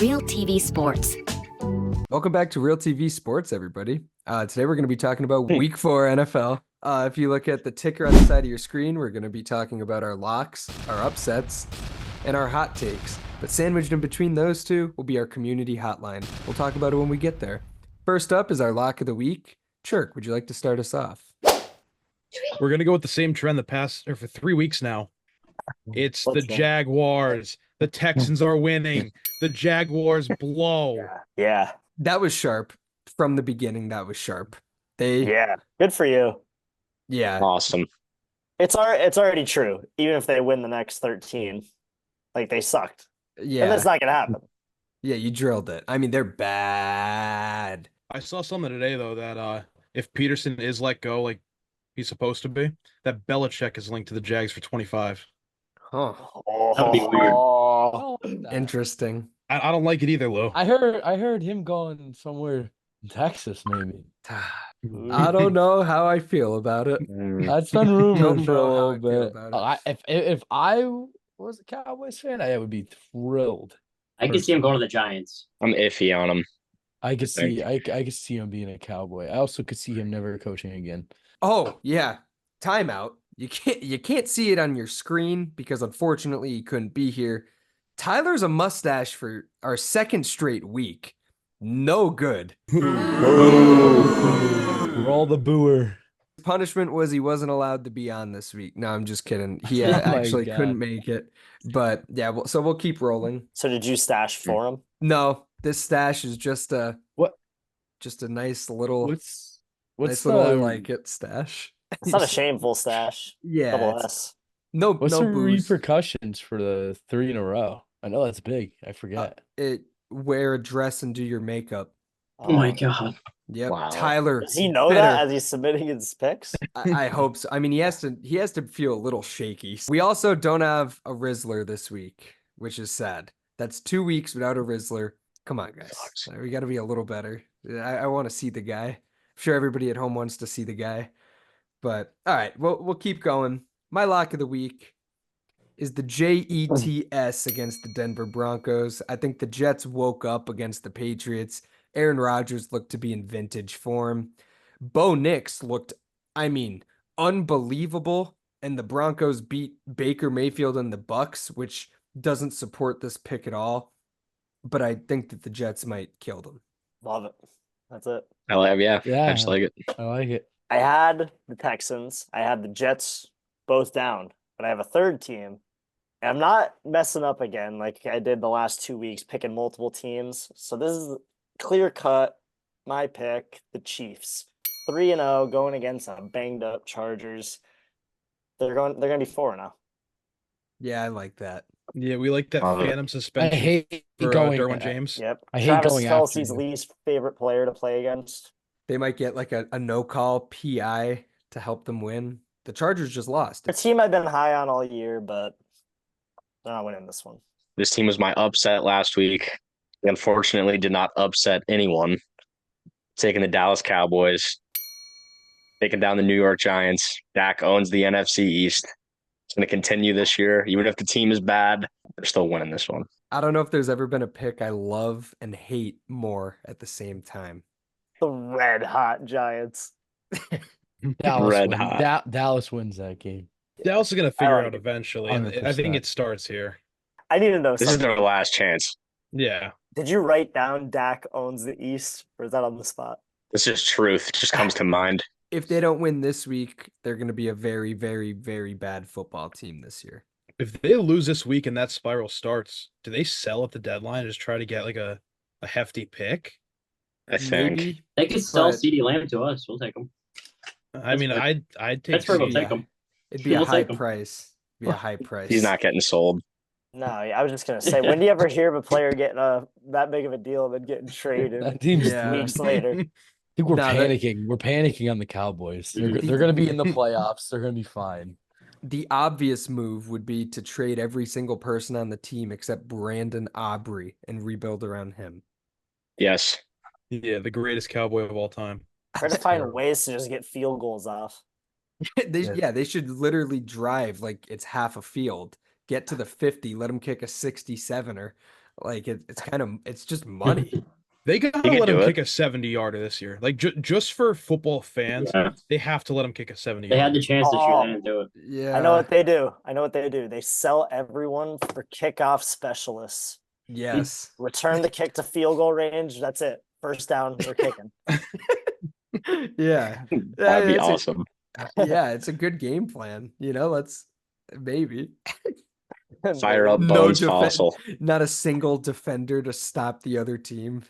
Real TV Sports. Welcome back to Real TV Sports, everybody. Today we're going to be talking about Week 4 NFL. If you look at the ticker on the side of your screen, we're going to be talking about our locks, our upsets, and our hot takes. But sandwiched in between those two will be our community hotline. We'll talk about it when we get there. First up is our lock of the week. Chirk, would you like to start us off? We're going to go with the same trend for 3 weeks now. It's the Jaguars. The Texans are winning. The Jaguars blow. Yeah. That was sharp. From the beginning, that was sharp. Good for you. Yeah. Awesome. It's already true. Even if they win the next 13, like they sucked. Yeah. And that's not gonna happen. Yeah, you drilled it. I mean, they're bad. I saw something today, though, that if Peterson is let go like he's supposed to be, that Belichick is linked to the Jags for 25. Huh. That'd be weird. Interesting. I don't like it either, Lou. I heard him going somewhere in Texas, maybe. I don't know how I feel about it. That's been rumored for a know how little I feel bit. about If I was a Cowboys fan, I would be thrilled. I could see him going to the Giants. I'm iffy on him. I could see him being a Cowboy. I also could see him never coaching again. Oh, yeah. Timeout. You can't see it on your screen because unfortunately he couldn't be here. Tyler's a mustache for our second straight week. No good. Roll the booer. Punishment was he wasn't allowed to be on this week. No, I'm just kidding. He Oh my actually God. couldn't make it. But yeah, so we'll keep rolling. So did you stash for him? No, this stash is just a nice little What's nice the little I like it stash. It's not a shameful stash. Yeah. Double it's- S. No, what's no the booze. repercussions for the 3 in a row? I know that's big. I forget. Wear a dress and do your makeup. Oh my God. Yep. Wow. Tyler. Does he know bitter. that as he's submitting his picks? I hope so. I mean, he has to feel a little shaky. We also don't have a Rizzler this week, which is sad. That's 2 weeks without a Rizzler. Come on, guys. Sucks. We got to be a little better. I want to see the guy. I'm sure everybody at home wants to see the guy. But all right, we'll keep going. My lock of the week is the Jets against the Denver Broncos. I think the Jets woke up against the Patriots. Aaron Rodgers looked to be in vintage form. Bo Nix looked, unbelievable. And the Broncos beat Baker Mayfield and the Bucks, which doesn't support this pick at all. But I think that the Jets might kill them. Love it. That's it. I Yeah. just like it. I like it. I had the Texans. I had the Jets both down, but I have a third team. And I'm not messing up again like I did the last 2 weeks, picking multiple teams. So this is clear cut. My pick, the Chiefs. 3-0 going against a banged up Chargers. They're gonna be 4-0. Yeah, I like that. Yeah, we like that Love it. phantom I suspension hate for going. Derwin James. Yep. I hate Travis going after Kelce's you. least favorite player to play against. They might get like a no-call PI to help them win. The Chargers just lost. A team I've been high on all year, but they're not winning this one. This team was my upset last week. Unfortunately, did not upset anyone. Taking the Dallas Cowboys, taking down the New York Giants. Dak owns the NFC East. It's going to continue this year. Even if the team is bad, they're still winning this one. I don't know if there's ever been a pick I love and hate more at the same time. The red hot Giants. Dallas wins that game. Dallas is going to figure like out it. eventually. And I think 100%. it starts here. I need to know This is something. their last chance. Yeah. Did you write down Dak owns the East, or is that on the spot? This is truth. It just comes to mind. If they don't win this week, they're going to be a very, very, very bad football team this year. If they lose this week and that spiral starts, do they sell at the deadline and just try to get like a hefty pick? I think. Maybe, They could sell But- CeeDee Lamb to us. We'll take him. I mean, fair. I'd take That's fair. We'll CeeDee. take him. it'd be a We'll high take 'em. price. Be a high price. He's not getting sold. No, I was just gonna say, when do you ever hear of a player getting that big of a deal and then getting traded That team's Yeah. weeks later? I think we're Nah, that- panicking. We're panicking on the Cowboys. They're going to be in the playoffs. They're going to be fine. The obvious move would be to trade every single person on the team except Brandon Aubrey and rebuild around him. Yes. Yeah, the greatest cowboy of all time. Try to find ways to just get field goals off. They should literally drive like it's half a field, get to the 50, let them kick a 67er. Like it's just money. They gotta He could let him do kick it. a 70-yarder this year. Like just for football fans, Yeah. they have to let him kick a They had 70-yarder. the chance this year. Oh. They didn't do it. Yeah. I know what they do. They sell everyone for kickoff specialists. Yes. Return the kick to field goal range. That's it. First down, we're kicking. Yeah. That'd be It's awesome. yeah, it's a good game plan. Let's maybe Fire up no Bones Fossil. not a single defender to stop the other team.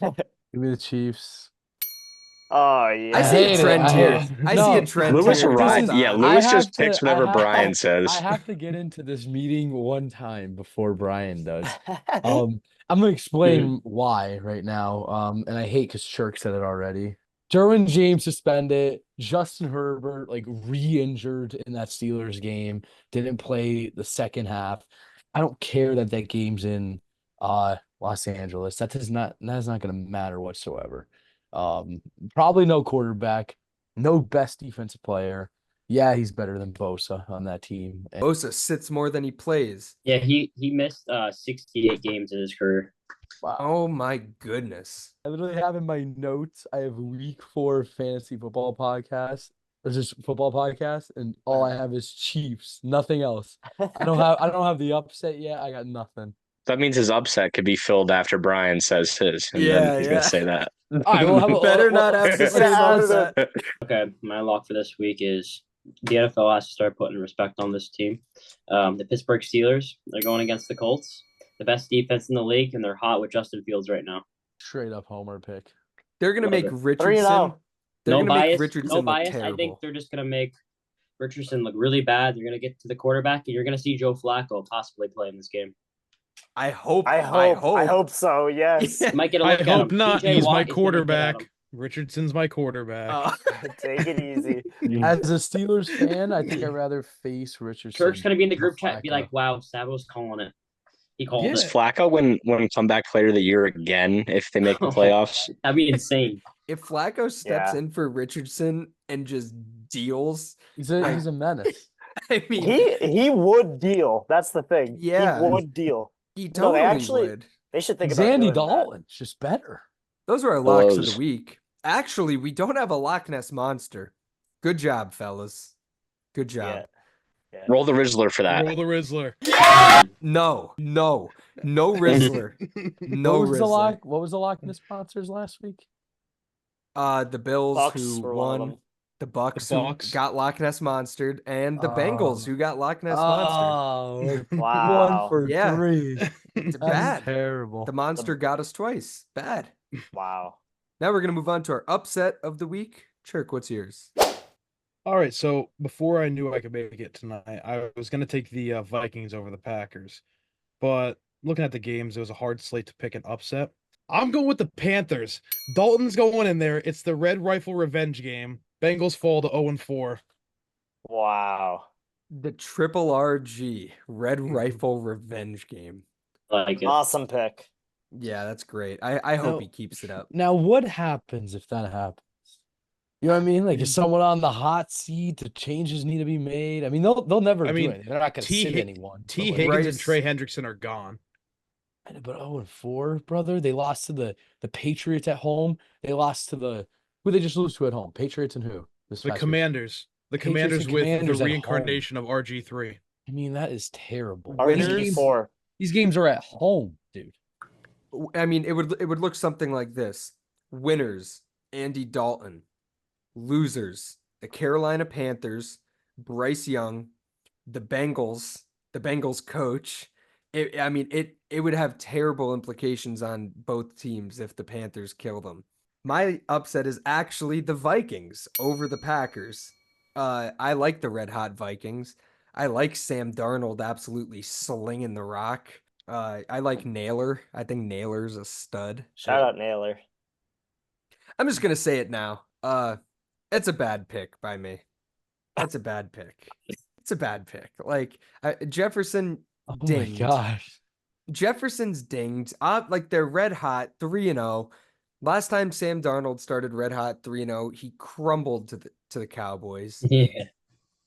Give me the Chiefs. Oh yeah. I see a hate it. trend I here. hate it. I No, see a trend Lewis here. arrived. Hold Yeah, on. Lewis I just have to- picks whatever I have- Brian says. I have to get into this meeting one time before Brian does. I'm gonna explain why right now. And I hate because Shirk said it already. Derwin James suspended. Justin Herbert re-injured in that Steelers game. Didn't play the second half. I don't care that game's in Los Angeles. That is not going to matter whatsoever. Probably no quarterback, no best defensive player. Yeah, he's better than Bosa on that team. Bosa sits more than he plays. Yeah, he missed 68 games in his career. Wow. Oh my goodness. I literally have in my notes, I have week 4 fantasy football podcast. Or just football podcast, and all I have is Chiefs, nothing else. I don't have the upset yet. I got nothing. That means his upset could be filled after Brian says his, and Yeah, then he's yeah. gonna say that. All right, we'll have Better not have the same upset. Okay, my lock for this week is the NFL has to start putting respect on this team. The Pittsburgh Steelers, they're going against the Colts, the best defense in the league, and they're hot with Justin Fields right now. Straight up homer pick. They're gonna Love make it. Richardson. They're No gonna make bias. Richardson No look bias. I terrible. think they're just gonna make Richardson look really bad. They're gonna get to the quarterback, and you're gonna see Joe Flacco possibly play in this game. I hope. I hope so. Yes. You might get a I look at hope him. not. TJ He's Watt my is gonna get at quarterback. him. Richardson's my quarterback. Take it easy. As a Steelers fan, I think I'd rather face Richardson. Kirk's gonna be in the than group chat and be Flacco. like, "Wow, Savo's calling it. He called Yeah. Is it." Flacco win comeback player of the year again if they make the playoffs? That'd be insane. If Flacco steps Yeah. in for Richardson and just deals, He's a menace. I mean, He would deal. That's the thing. Yeah. He would deal. he No, totally they actually- would. They should think He's about Andy doing that. Dalton, just better. Those are our locks of Blows. the week. Actually, we don't have a Loch Ness monster. Good job, fellas. Good job. Yeah. Roll the Rizzler for that. Roll the Rizzler. No Rizzler. No what was the Rizzler. lock? What was the Loch Ness sponsors last week? The Bills Bucks who were one of won, them. the Bucks The who Bucks. got Loch Ness monstered, and the Bengals who got Loch Ness monstered. Oh, Wow. 1 for Yeah. 3. It's That's bad. terrible. The monster got us twice. Bad. Wow. Now we're gonna move on to our upset of the week. Chirk, what's yours? All right, so before I knew I could make it tonight, I was going to take the Vikings over the Packers. But looking at the games, it was a hard slate to pick an upset. I'm going with the Panthers. Dalton's going in there. It's the Red Rifle revenge game. Bengals fall to 0-4. Wow. The Triple RG Red Rifle Revenge game. Like it. Awesome pick. Yeah, that's great. I hope No. he keeps it up. Now, what happens if that happens? You know what I mean? Like, is someone on the hot seat? The changes need to be made. I mean, they'll never I do mean, anything. They're not going to T. sit Hi- anyone. but, T. like, Higgins and Rice- Trey Hendrickson are gone. But 0-4, brother. They lost to the Patriots at home. They lost to who they just lose to at home? Patriots and who? This The past week? Commanders. The Patriots Commanders and with Commanders the at home. reincarnation of RG3. I mean, that is terrible. Winners- RG4. These games are at home, dude. I mean, it would look something like this: winners, Andy Dalton; losers, the Carolina Panthers, Bryce Young, the Bengals coach. It would have terrible implications on both teams if the Panthers kill them. My upset is actually the Vikings over the Packers. I like the Red Hot Vikings. I like Sam Darnold absolutely slinging the rock. I like Naylor. I think Naylor's a stud. Shout out Naylor. I'm just gonna say it now. It's a bad pick by me. That's a bad pick. It's a bad pick. Like Jefferson Oh dinged. my gosh. Jefferson's dinged. Like they're red hot 3-0. Last time Sam Darnold started red hot 3-0, he crumbled to the Cowboys. Yeah.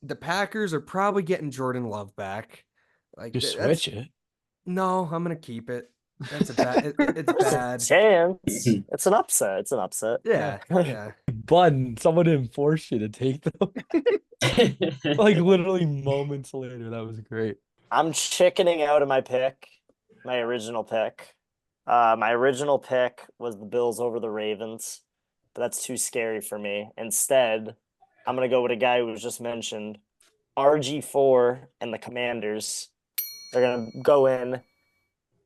The Packers are probably getting Jordan Love back. Like Just that's- switch it. No, I'm gonna keep it. That's a bad. It's bad. Chance. It's an upset. It's an upset. Yeah, yeah. Bud, someone didn't force you to take them. Like literally moments later. That was great. I'm chickening out of my pick, my original pick. My original pick was the Bills over the Ravens, but that's too scary for me. Instead, I'm gonna go with a guy who was just mentioned, RG4 and the Commanders. They're gonna go in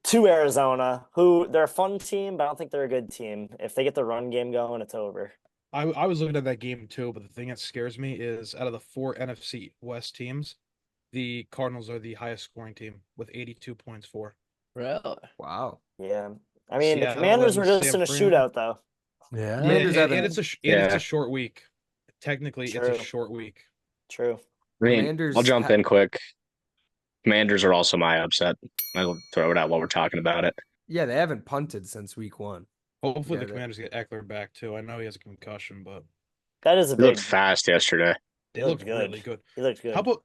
to Arizona, who they're a fun team, but I don't think they're a good team. If they get the run game going, it's over. I was looking at that game too, but the thing that scares me is out of the 4 NFC West teams, the Cardinals are the highest scoring team with 82 points for. Really? Wow. Yeah. I mean, the Seattle Commanders were and just San in a Fran. shootout, though. Yeah. Commanders and haven't- it's a Yeah. short week. Technically, it's True. a short week. True. I mean, Commanders I'll jump ha- in quick. Commanders are also my upset. I'll throw it out while we're talking about it. Yeah, they haven't punted since week 1. Hopefully, Yeah, the Commanders get Eckler back too. I know he has a concussion, but That is a They looked big. fast yesterday. they He looked looked good. really good. He looked good. How about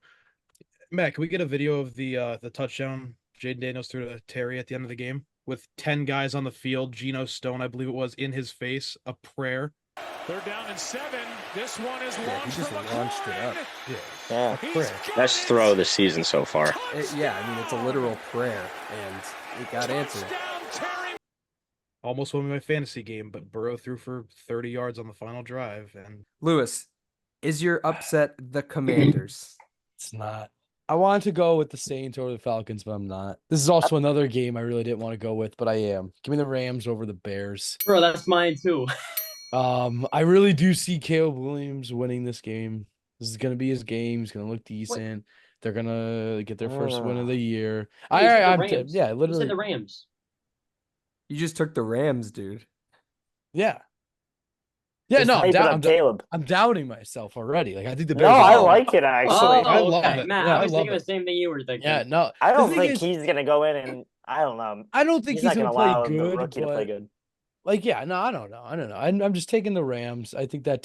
Matt? Can we get a video of the touchdown Jaden Daniels threw to Terry at the end of the game with 10 guys on the field? Geno Stone, I believe it was, in his face, a prayer. They're down in 7. This one is Yeah, launched he just from launched it up. Yeah. A prayer. Best throw of the season so far. Yeah, I mean it's a literal prayer, and it got answered. Almost won me my fantasy game, but Burrow threw for 30 yards on the final drive, and Lewis, is your upset the Commanders? It's not. I wanted to go with the Saints over the Falcons, but I'm not. This is also another game I really didn't want to go with, but I am. Give me the Rams over the Bears. Bro, that's mine too. I really do see Caleb Williams winning this game. This is gonna be his game. He's gonna look decent. They're gonna get their first win of the year. You said the I'm Rams. yeah, You literally. said the Rams. You just took the Rams, dude. Yeah. Yeah, Just no, hype it up, Caleb. I'm doubting myself already. Like I think the No, Bears. I are- like it actually. Oh, I love okay. it. Matt, Yeah, I was I love thinking it. the same thing you were thinking. Yeah, no. I the don't thing think is, he's gonna go in and I don't know. I don't think He's he's not gonna allow play the good. rookie to play But good. like, yeah, no, I don't know. I'm just taking the Rams. I think that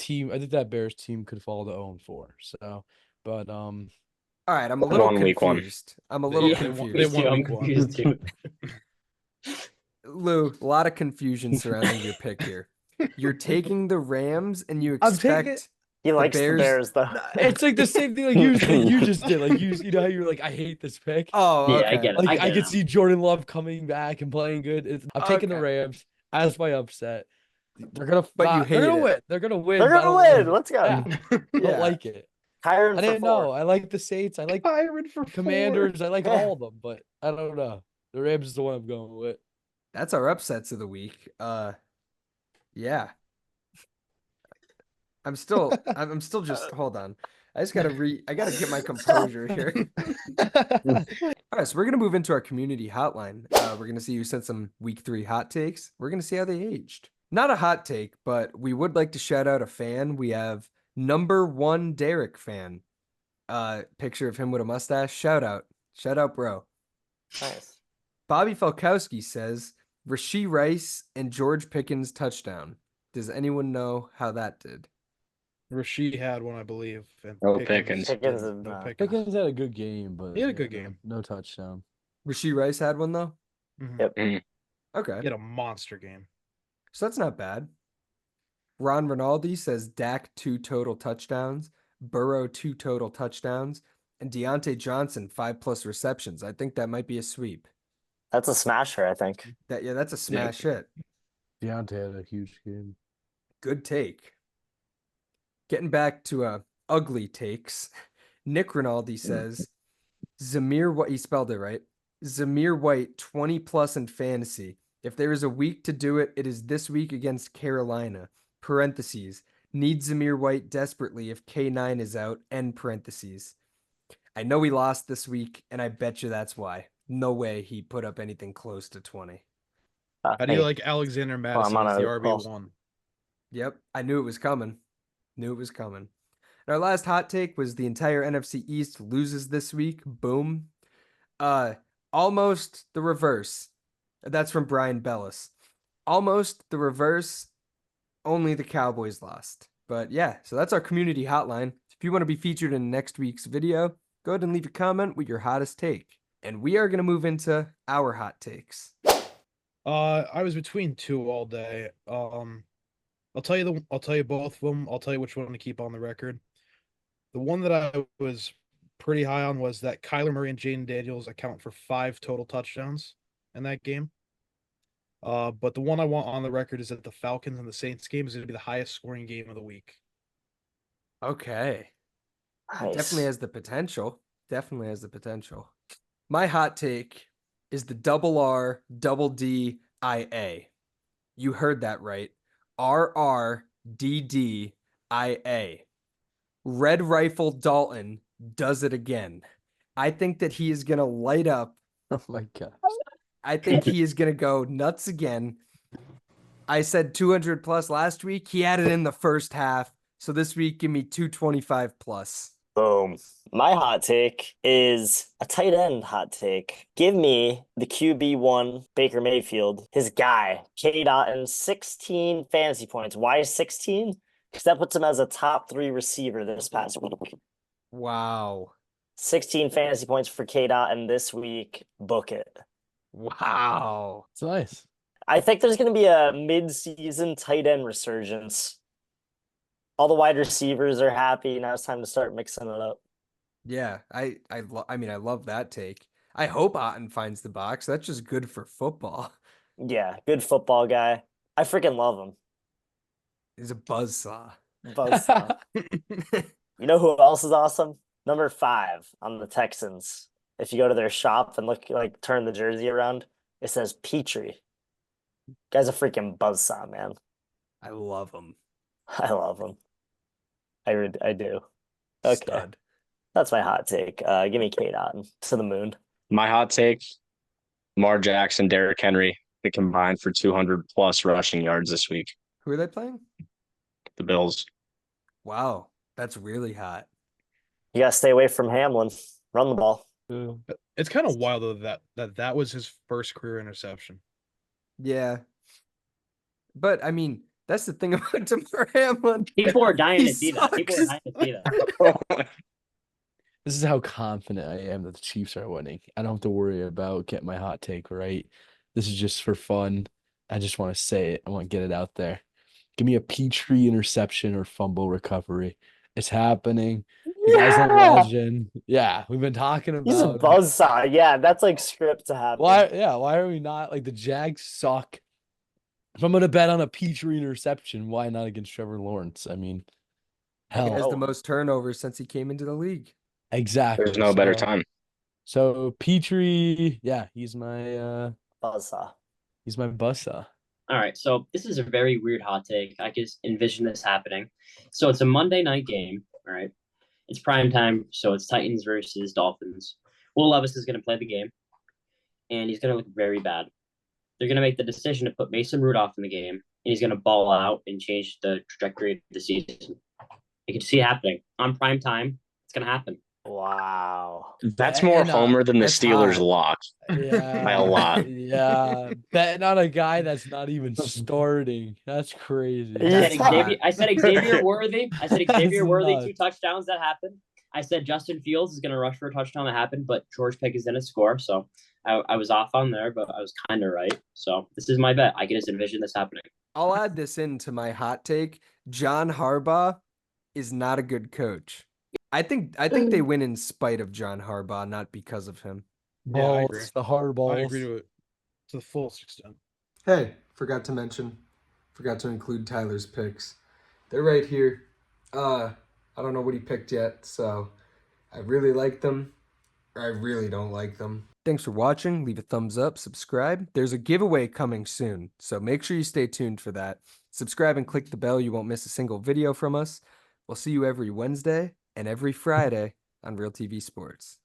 Bears team could fall to 0-4. So, but All right, I'm a little Won week one. confused. I'm a little Yeah, confused. they won I'm week one. confused too. Lou, a lot of confusion surrounding your pick here. You're taking the Rams, and you I'm taking expect He likes the Bears- Bears though. it's like the same thing like you just did. Like you know how you were like, I hate this pick. Oh, Yeah, okay. I get it. Like I I get could it. see Jordan Love coming back and playing good. I'm taking the Okay. Rams as my upset. They're gonna, But you they're hate gonna it. win. They're gonna win. They're but I gonna don't like win. it. Let's go. Yeah, I Yeah. don't like it. Kyron I for didn't 4. know. I like the Saints. I like Byron for Commanders. I like Yeah. all of them, but I don't know. The Rams is the one I'm going with. That's our upsets of the week. Yeah. I'm still just hold on. I gotta get my composure here. All right, so we're gonna move into our community hotline. We're gonna see who sent some week 3 hot takes. We're gonna see how they aged. Not a hot take, but we would like to shout out a fan. We have number 1 Derek fan. Picture of him with a mustache. Shout out, bro. Nice. Bobby Falkowski says Rashee Rice and George Pickens touchdown. Does anyone know how that did? Rashid had one, I believe. And No Pickens. Pickens didn't. is No not. Pickens. Pickens had a good game, but He had a yeah, good game. No touchdown. Rashee Rice had one though. Mhm. Yep. Okay, He had a monster game. so that's not bad. Ron Rinaldi says Dak 2 total touchdowns, Burrow 2 total touchdowns, and Deontay Johnson 5+ receptions. I think that might be a sweep. That's a smasher, I think. That's a smash hit. Deontay had a huge game. Good take. Getting back to ugly takes. Nick Rinaldi says Zamir White, he spelled it right. Zamir White 20+ in fantasy. If there is a week to do it, it is this week against Carolina. Parentheses. Need Zamir White desperately if K9 is out. End parentheses. I know he lost this week, and I bet you that's why. No way he put up anything close to 20. How do you Hey, like Alexander I'm Madison on as the a pulse. RB1? Yep, I knew it was coming. And our last hot take was the entire NFC East loses this week. Boom. Almost the reverse. That's from Brian Bellis. Almost the reverse. Only the Cowboys lost. But yeah, so that's our community hotline. If you want to be featured in next week's video, go ahead and leave a comment with your hottest take. And we are going to move into our hot takes. I was between two all day. I'll tell you both of them. I'll tell you which one to keep on the record. The one that I was pretty high on was that Kyler Murray and Jaden Daniels account for 5 total touchdowns in that game. But the one I want on the record is that the Falcons and the Saints game is going to be the highest scoring game of the week. Okay. It definitely Nice. has the potential. Definitely has the potential. My hot take is the double R, double D, I A. You heard that right. RRDDIA. Red Rifle Dalton does it again. I think that he is going to light up. Oh my gosh. I think he is going to go nuts again. I said 200 plus last week. He had it in the first half. So this week, give me 225 plus. Boom. My hot take is a tight end hot take. Give me the QB1 Baker Mayfield, his guy, K. Dotton, 16 fantasy points. Why 16? Because that puts him as a top 3 receiver this past week. Wow. 16 fantasy points for K. Dotton this week. Book it. Wow. It's nice. I think there's going to be a mid-season tight end resurgence. All the wide receivers are happy. Now it's time to start mixing it up. Yeah, I mean, I love that take. I hope Otten finds the box. That's just good for football. Yeah, good football guy. I freaking love him. He's a buzzsaw. Buzzsaw. You know who else is awesome? Number 5 on the Texans. If you go to their shop and look, like, turn the jersey around, it says Petrie. Guy's a freaking buzzsaw, man. I love him. I love him. I do. Okay. Stud. That's my hot take. Give me Kate Otten to the moon. My hot take: Lamar Jackson, Derrick Henry, they combined for 200 plus rushing yards this week. Who are they playing? The Bills. Wow, that's really hot. You gotta stay away from Hamlin. Run the ball. It's kind of wild though that was his first career interception. Yeah. But I mean, that's the thing about Damar Hamlin. People are dying He to see that. People are sucks. dying to see that. This is how confident I am that the Chiefs are winning. I don't have to worry about getting my hot take right. This is just for fun. I just want to say it. I want to get it out there. Give me a Petrie interception or fumble recovery. It's happening. You guys are Yeah! legend. Yeah, we've been talking He's a about buzzsaw. Yeah, that's like script to happen. why are we not like the Jags suck? If I'm gonna bet on a Petrie interception, why not against Trevor Lawrence? I mean, He has hell, the most turnovers since he came into the league. exactly. There's no better So- time. So Petrie, yeah, he's my Buzzsaw. buzzsaw. All right, so this is a very weird hot take. I can envision this happening. So it's a Monday night game. All right, it's prime time, so it's Titans versus Dolphins. Will Levis is going to play the game, and he's going to look very bad. They're going to make the decision to put Mason Rudolph in the game, and he's going to ball out and change the trajectory of the season. You can see it happening on prime time. It's going to happen. Wow. That's more And, homer than the that's Steelers hot. lock. Yeah, By a lot. Yeah, betting on a guy that's not even starting. That's crazy. I That's said Xavier Worthy. I said That's Xavier Worthy, nuts. 2 touchdowns that happened. I said Justin Fields is going to rush for a touchdown that happened, but George Pickens didn't score. So I was off on there, but I was kind of right. So this is my bet. I can just envision this happening. I'll add this into my hot take. John Harbaugh is not a good coach. I think they win in spite of John Harbaugh, not because of him. Yeah, I agree. Balls, the hard balls. I agree to it to the fullest extent. Hey, forgot to include Tyler's picks. They're right here. I don't know what he picked yet, so I really like them, or I really don't like them. Thanks for watching. Leave a thumbs up, subscribe. There's a giveaway coming soon, so make sure you stay tuned for that. Subscribe and click the bell. You won't miss a single video from us. We'll see you every Wednesday and every Friday on Real TV Sports.